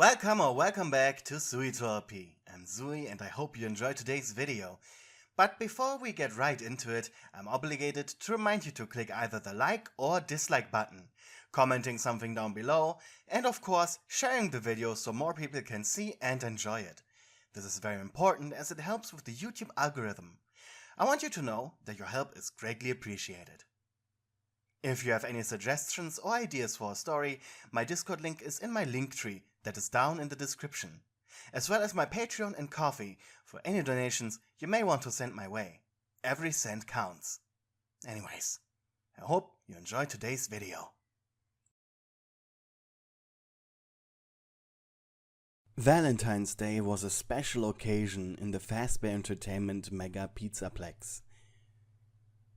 Welcome or welcome back to Pewdiepie. I'm Zui and I hope you enjoyed today's video. But before we get right into it, I'm obligated to remind you to click either the like or dislike button, commenting something down below, and of course sharing the video so more people can see and enjoy it. This is very important as it helps with the YouTube algorithm. I want you to know that your help is greatly appreciated. If you have any suggestions or ideas for a story, my Discord link is in my link tree that is down in the description, as well as my Patreon and Ko-fi for any donations you may want to send my way. Every cent counts. Anyways, I hope you enjoyed today's video. Valentine's Day was a special occasion in the Fazbear Entertainment Mega Pizzaplex.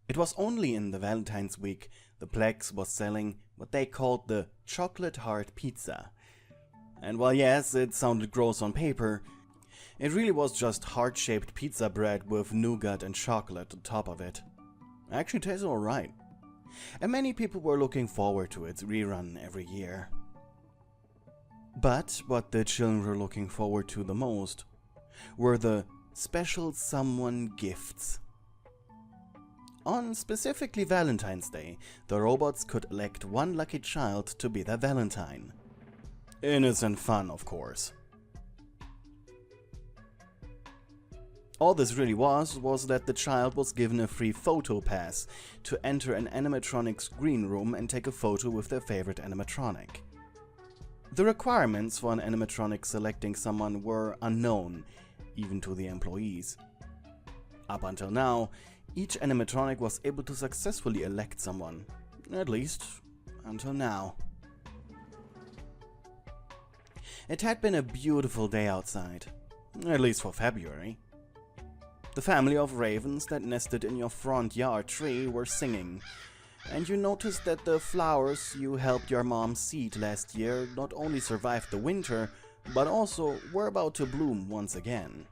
It was only in the Valentine's week the Plex was selling what they called the chocolate heart pizza. And while yes, it sounded gross on paper, it really was just heart-shaped pizza bread with nougat and chocolate on top of it. It actually tasted alright. And many people were looking forward to its rerun every year. But what the children were looking forward to the most were the special someone gifts. On specifically Valentine's Day, the robots could elect one lucky child to be their Valentine. Innocent fun, of course. All this really was that the child was given a free photo pass to enter an animatronics green room and take a photo with their favorite animatronic. The requirements for an animatronic selecting someone were unknown, even to the employees. Up until now, each animatronic was able to successfully elect someone, at least until now. It had been a beautiful day outside, at least for February. The family of ravens that nested in your front yard tree were singing, and you noticed that the flowers you helped your mom seed last year not only survived the winter, but also were about to bloom once again.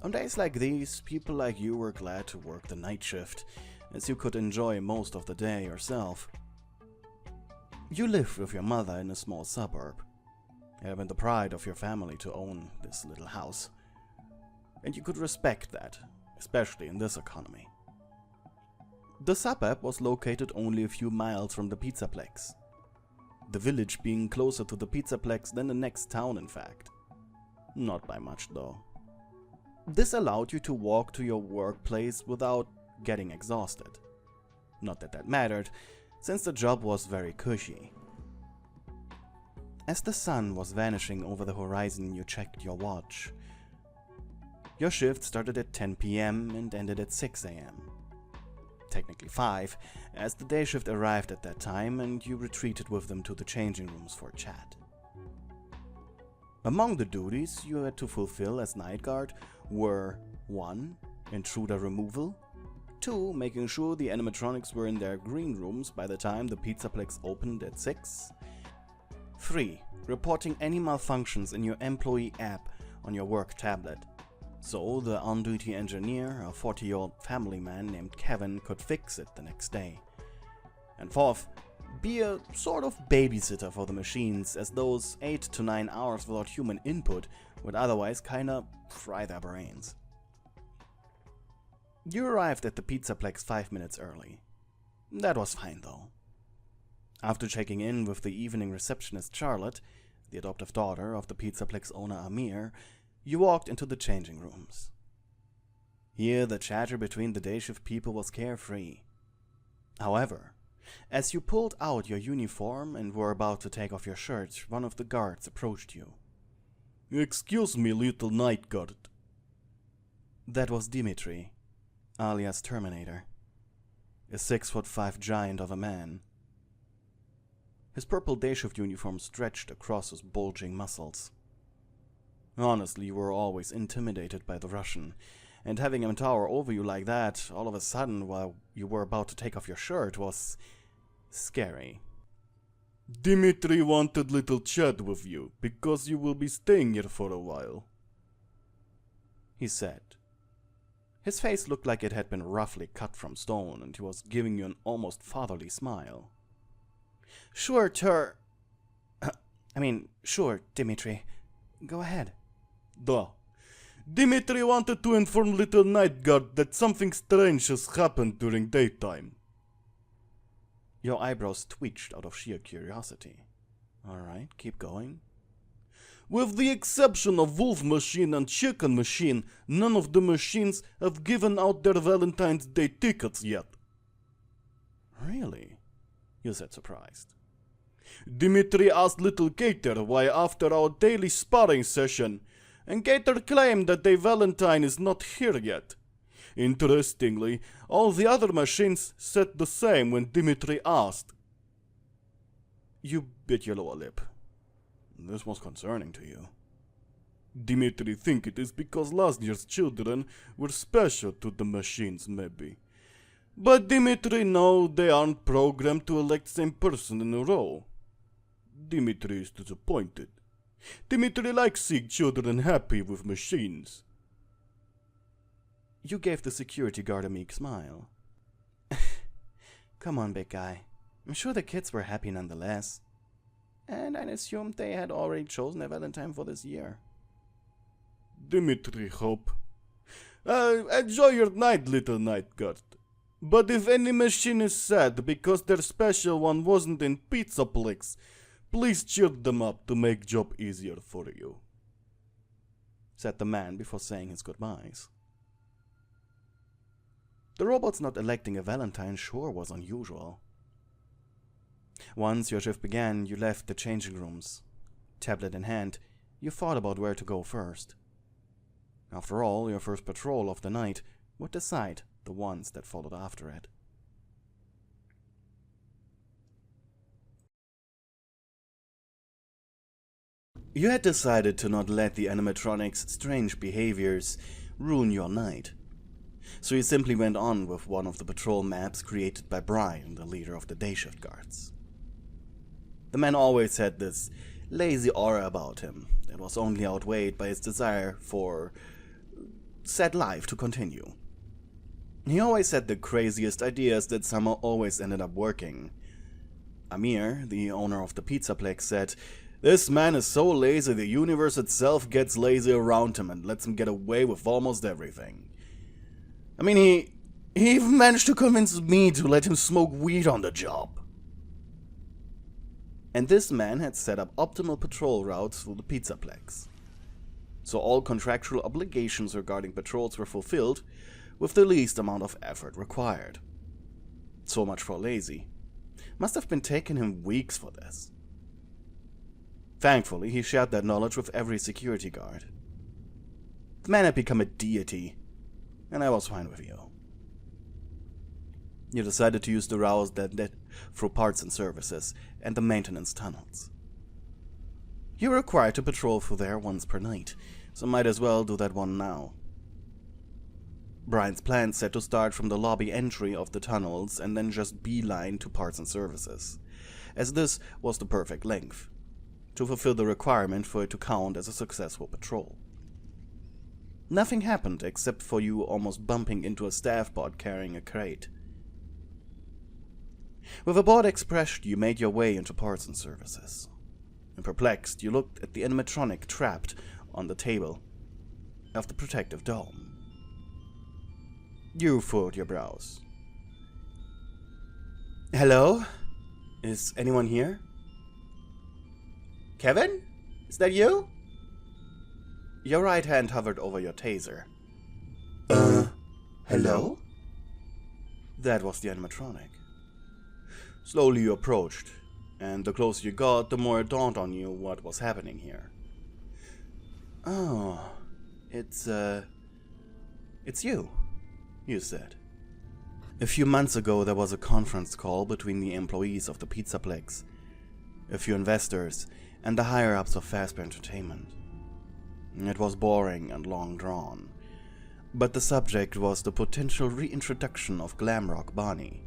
On days like these, people like you were glad to work the night shift, as you could enjoy most of the day yourself. You lived with your mother in a small suburb. It had been the pride of your family to own this little house. And you could respect that, especially in this economy. The suburb was located only a few miles from the Pizzaplex. The village being closer to the Pizzaplex than the next town, in fact. Not by much, though. This allowed you to walk to your workplace without getting exhausted. Not that that mattered, since the job was very cushy. As the sun was vanishing over the horizon, you checked your watch. Your shift started at 10 PM and ended at 6 AM. Technically 5, as the day shift arrived at that time and you retreated with them to the changing rooms for chat. Among the duties you had to fulfill as night guard were 1. Intruder removal, 2. Making sure the animatronics were in their green rooms by the time the Pizzaplex opened at 6, 3. Reporting any malfunctions in your employee app on your work tablet, so the on-duty engineer, a 40-year-old family man named Kevin, could fix it the next day. And 4th, be a sort of babysitter for the machines, as those 8 to 9 hours without human input would otherwise kinda fry their brains. You arrived at the Pizzaplex 5 minutes early. That was fine though. After checking in with the evening receptionist Charlotte, the adoptive daughter of the Pizzaplex owner Amir, you walked into the changing rooms. Here the chatter between the day shift people was carefree. However, as you pulled out your uniform and were about to take off your shirt, one of the guards approached you. "Excuse me, little night guard." That was Dimitri, alias Terminator, a 6'5" giant of a man. His purple day shift uniform stretched across his bulging muscles. Honestly, you were always intimidated by the Russian, and having him tower over you like that all of a sudden while you were about to take off your shirt was scary. "Dimitri wanted little chat with you, because you will be staying here for a while," he said. His face looked like it had been roughly cut from stone, and he was giving you an almost fatherly smile. "Sure, I mean, sure, Dimitri. Go ahead. Duh. Dimitri wanted to inform little night guard that something strange has happened during daytime. Your eyebrows twitched out of sheer curiosity. Alright, keep going. With the exception of Wolf Machine and Chicken Machine, none of the machines have given out their Valentine's Day tickets yet. Really? You said surprised. Dimitri asked little Gator why after our daily sparring session, and Gator claimed that the Valentine is not here yet. Interestingly, all the other machines said the same when Dimitri asked. You bit your lower lip. This was concerning to you. Dimitri think it is because last year's children were special to the machines, maybe. But Dimitri know they aren't programmed to elect same person in a row. Dimitri is disappointed. Dimitri likes seeing children happy with machines. You gave the security guard a meek smile. Come on, big guy. I'm sure the kids were happy nonetheless. And I assumed they had already chosen a Valentine for this year. Dimitri hope. Enjoy your night, little night guard. But if any machine is sad because their special one wasn't in Pizzaplex, please cheer them up to make job easier for you, said the man before saying his goodbyes. The robot's not electing a Valentine sure was unusual. Once your shift began, you left the changing rooms. Tablet in hand, you thought about where to go first. After all, your first patrol of the night would decide the ones that followed after it. You had decided to not let the animatronics' strange behaviors ruin your night. So you simply went on with one of the patrol maps created by Brian, the leader of the day shift guards. The man always had this lazy aura about him that was only outweighed by his desire for sad life to continue. He always had the craziest ideas that somehow always ended up working. Amir, the owner of the Pizzaplex, said, "This man is so lazy the universe itself gets lazy around him and lets him get away with almost everything." I mean, he even managed to convince me to let him smoke weed on the job. And this man had set up optimal patrol routes through the Pizzaplex. So all contractual obligations regarding patrols were fulfilled with the least amount of effort required. So much for lazy. Must have been taking him weeks for this. Thankfully, he shared that knowledge with every security guard. The man had become a deity, and I was fine with you. You decided to use the routes that led through parts and services and the maintenance tunnels. You were required to patrol through there once per night, so might as well do that one now. Brian's plan said to start from the lobby entry of the tunnels and then just beeline to parts and services, as this was the perfect length, to fulfill the requirement for it to count as a successful patrol. Nothing happened except for you almost bumping into a staff bot carrying a crate. With a bored expression, you made your way into parts and services. And perplexed, you looked at the animatronic trapped on the table of the protective dome. You furrowed your brows. Hello? Is anyone here? Kevin? Is that you? Your right hand hovered over your taser. Hello? That was the animatronic. Slowly you approached, and the closer you got, the more it dawned on you what was happening here. Oh, it's you, you said. A few months ago there was a conference call between the employees of the Pizzaplex, a few investors, and the higher-ups of Fazbear Entertainment. It was boring and long-drawn, but the subject was the potential reintroduction of Glamrock Barney.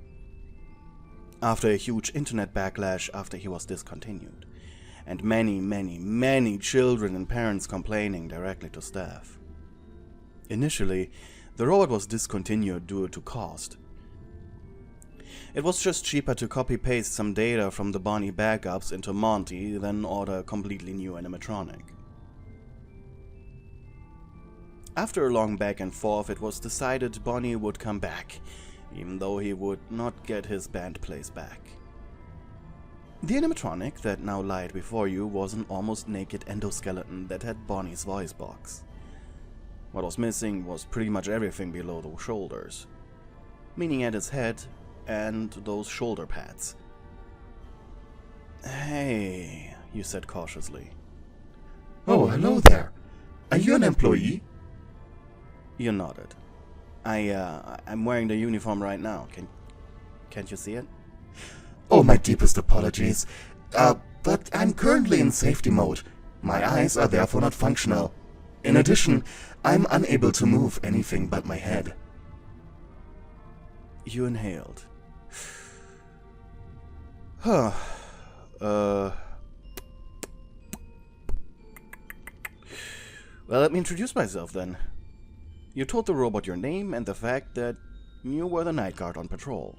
After a huge internet backlash after he was discontinued, and many children and parents complaining directly to staff. Initially, the robot was discontinued due to cost. It was just cheaper to copy-paste some data from the Bonnie backups into Monty than order a completely new animatronic. After a long back and forth, it was decided Bonnie would come back, even though he would not get his band place back. The animatronic that now lied before you was an almost naked endoskeleton that had Bonnie's voice box. What was missing was pretty much everything below the shoulders, meaning at his head and those shoulder pads. "Hey," you said cautiously. "Oh, hello there. Are you an employee?" You nodded. I'm wearing the uniform right now. Can't you see it?" "Oh, my deepest apologies. But I'm currently in safety mode. My eyes are therefore not functional. In addition, I'm unable to move anything but my head." You inhaled. Huh. Well, let me introduce myself then. You told the robot your name and the fact that you were the night guard on patrol.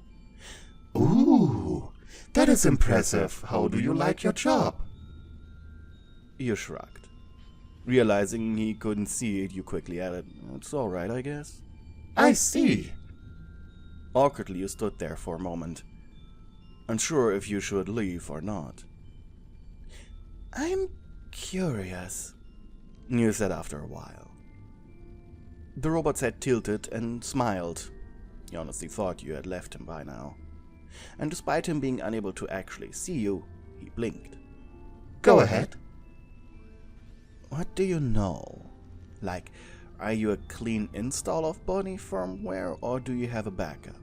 "Ooh, that is impressive. How do you like your job?" You shrugged. Realizing he couldn't see it, you quickly added, "It's alright, I guess." "I see." Awkwardly, you stood there for a moment, unsure if you should leave or not. "I'm curious," you said after a while. The robot's head tilted and smiled. He honestly thought you had left him by now. And despite him being unable to actually see you, he blinked. "Go ahead." "What do you know? Like, are you a clean install of Bonnie firmware, or do you have a backup?"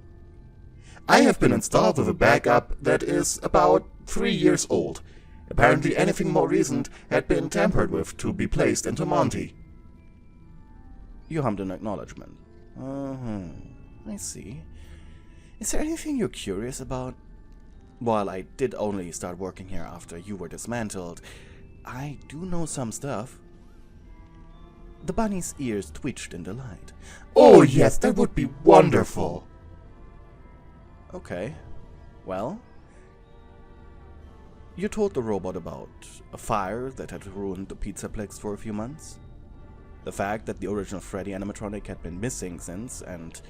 "I have been installed with a backup that is about 3 years old. Apparently anything more recent had been tampered with to be placed into Monty." You hummed an acknowledgement. I see. Is there anything you're curious about? While I did only start working here after you were dismantled, I do know some stuff." The bunny's ears twitched in delight. "Oh yes, that would be wonderful." Okay. Well, you told the robot about a fire that had ruined the Pizzaplex for a few months, the fact that the original Freddy animatronic had been missing since, and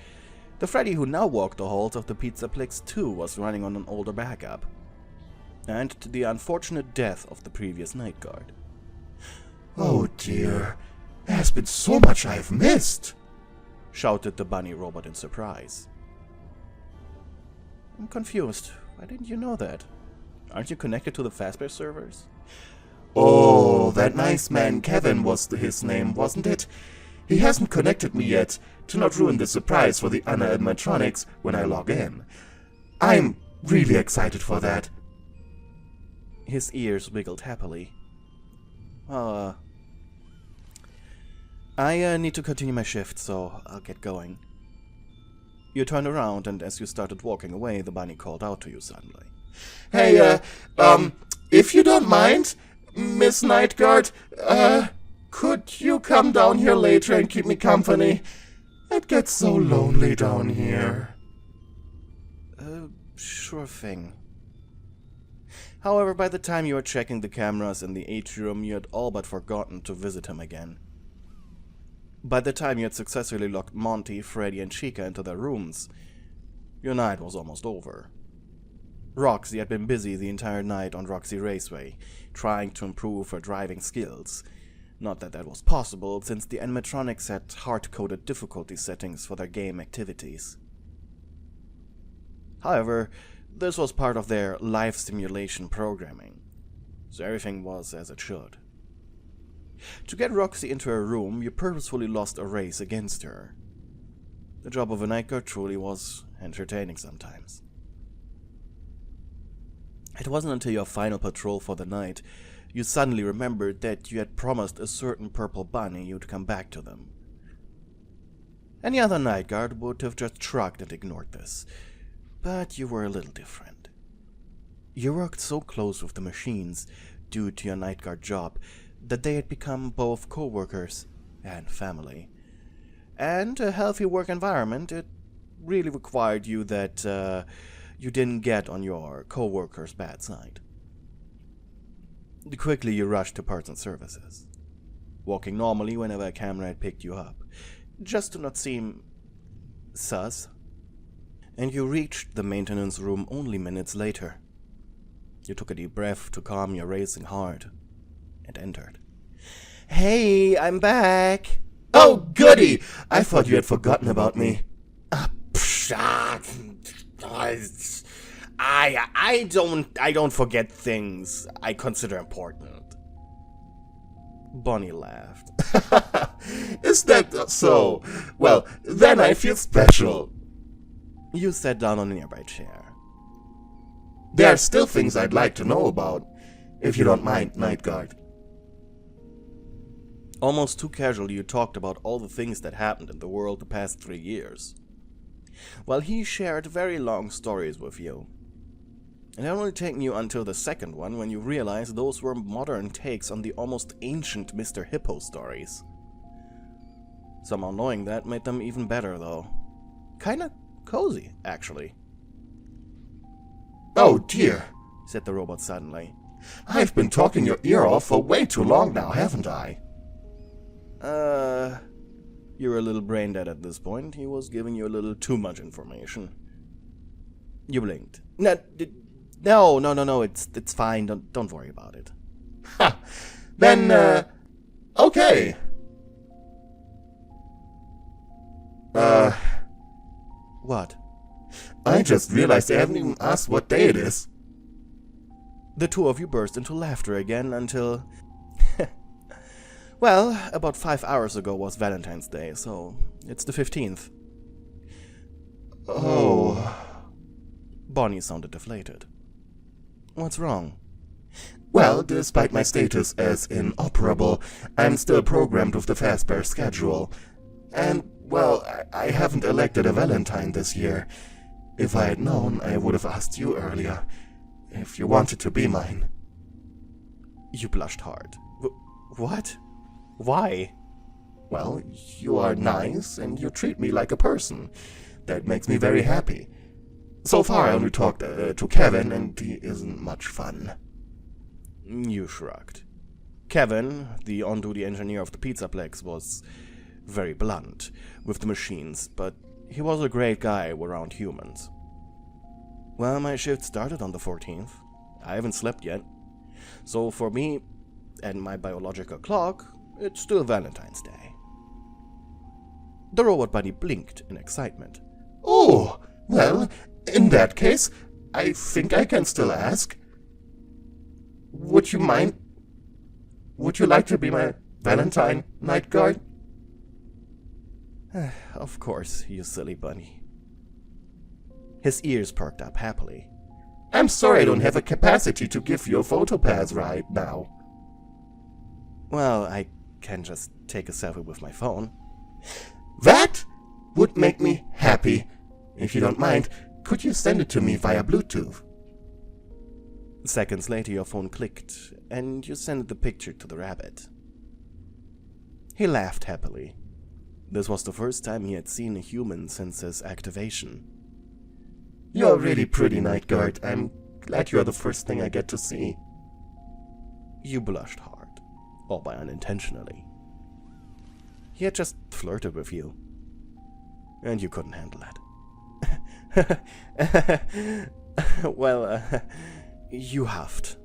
the Freddy who now walked the halls of the Pizzaplex 2 was running on an older backup, and the unfortunate death of the previous night guard. "Oh dear, there has been so much I've missed," shouted the bunny robot in surprise. "I'm confused. Why didn't you know that? Aren't you connected to the Fazbear servers?" "Oh, that nice man Kevin was his name, wasn't it? He hasn't connected me yet, to not ruin the surprise for the other animatronics when I log in. I'm really excited for that." His ears wiggled happily. I need to continue my shift, so I'll get going." You turned around, and as you started walking away, the bunny called out to you suddenly. "Hey, if you don't mind, Miss Nightguard, could you come down here later and keep me company? It gets so lonely down here." Sure thing. However, by the time you were checking the cameras in the atrium, you had all but forgotten to visit him again. By the time you had successfully locked Monty, Freddy, and Chica into their rooms, your night was almost over. Roxy had been busy the entire night on Roxy Raceway, trying to improve her driving skills. Not that that was possible, since the animatronics had hard-coded difficulty settings for their game activities. However, this was part of their live simulation programming, so everything was as it should. To get Roxy into her room, you purposefully lost a race against her. The job of a night guard truly was entertaining sometimes. It wasn't until your final patrol for the night you suddenly remembered that you had promised a certain purple bunny you'd come back to them. Any other night guard would have just shrugged and ignored this, but you were a little different. You worked so close with the machines due to your night guard job that they had become both co-workers and family. And a healthy work environment, it really required you that you didn't get on your co-worker's bad side. Quickly you rushed to parts and services, walking normally whenever a camera had picked you up, just to not seem sus. And you reached the maintenance room only minutes later. You took a deep breath to calm your racing heart, and entered. Hey, I'm back! Oh, goody! I thought you had forgotten about me. I don't forget things I consider important. Bonnie laughed. Is that so? Well, then I feel special. You sat down on a nearby chair. There are still things I'd like to know about, if you don't mind, Night Guard. Almost too casually you talked about all the things that happened in the world the past 3 years, while he shared very long stories with you. It had only taken you until the second one when you realized those were modern takes on the almost ancient Mr. Hippo stories. Somehow knowing that made them even better, though. Kinda cozy, actually. Oh dear, said the robot suddenly. I've been talking your ear off for way too long now, haven't I? You're a little brain dead at this point. He was giving you a little too much information. You blinked. No, it's fine. Don't worry about it. Ha! Then, okay. What? I just realized I haven't even asked what day it is. The two of you burst into laughter again until... Well, about 5 hours ago was Valentine's Day, so it's the 15th. Oh. Bonnie sounded deflated. What's wrong? Well, despite my status as inoperable, I'm still programmed with the Fazbear schedule. And, well, I haven't elected a Valentine this year. If I had known, I would have asked you earlier, if you wanted to be mine. You blushed hard. What? Why? Well, you are nice, and you treat me like a person. That makes me very happy. So far I only talked to Kevin, and he isn't much fun. You shrugged. Kevin, the on-duty engineer of the Pizzaplex, was very blunt with the machines, but he was a great guy around humans. Well, my shift started on the 14th. I haven't slept yet. So for me, and my biological clock, it's still Valentine's Day. The robot buddy blinked in excitement. Oh, well, in that case, I think I can still ask. Would you mind? Would you like to be my Valentine, Night Guard? Of course, you silly bunny. His ears perked up happily. I'm sorry I don't have a capacity to give you a photo pass right now. Well, I can just take a selfie with my phone. That would make me happy. If you don't mind, could you send it to me via Bluetooth? Seconds later your phone clicked, and you sent the picture to the rabbit. He laughed happily. This was the first time he had seen a human since his activation. You're really pretty, Night Guard. I'm glad you're the first thing I get to see. You blushed hard, albeit unintentionally. He had just flirted with you, and you couldn't handle it. Well, you huffed,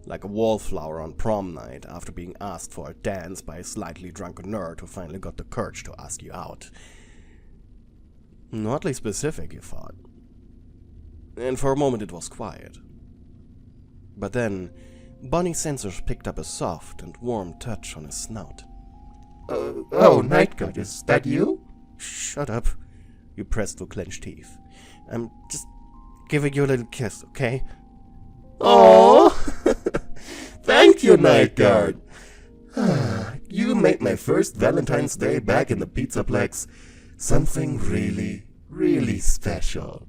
like a wallflower on prom night after being asked for a dance by a slightly drunken nerd who finally got the courage to ask you out. Oddly specific, you thought. And for a moment it was quiet. But then, Bonnie's sensors picked up a soft and warm touch on his snout. Oh, Night Guard, is that you? Shut up. You pressed through clenched teeth. I'm just giving you a little kiss, okay? Oh, thank you, Night Guard. You made my first Valentine's Day back in the Pizzaplex something really, really special.